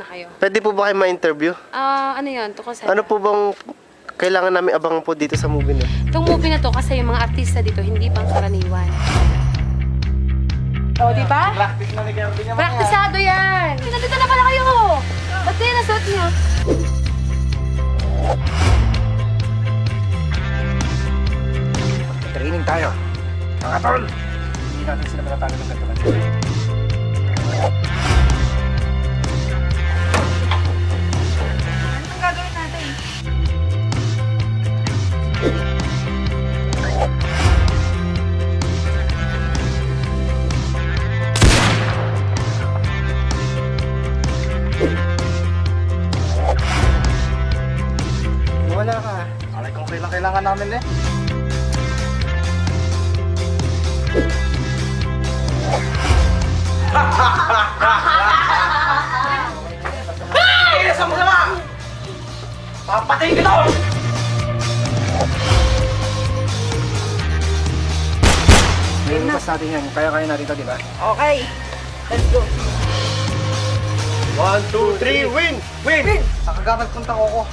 na kayo. Pwede po ba kayo ma-interview? Ano yun? Tukol sa... Ano po bang kailangan namin abangan po dito sa movie na? Itong movie na to kasi yung mga artista dito hindi pang karaniwan. O, di ba? Practice na ni Kirby naman. Praktisado yan! Nandito na pala kayo! Ba't kayo nasuot niyo? Training tayo. Mga tol! Hindi natin sila matatalo ng ganito. Anong gagawin natin? Wala ka. Alay kung kailangan namin eh. Hey! Isa mo sama! Papatayin kita! Nilipas natin yan. Kaya natin ito, di ba? Okay. Let's go. 1, 2, 3, win! Win! Sa Kagawad punta ko.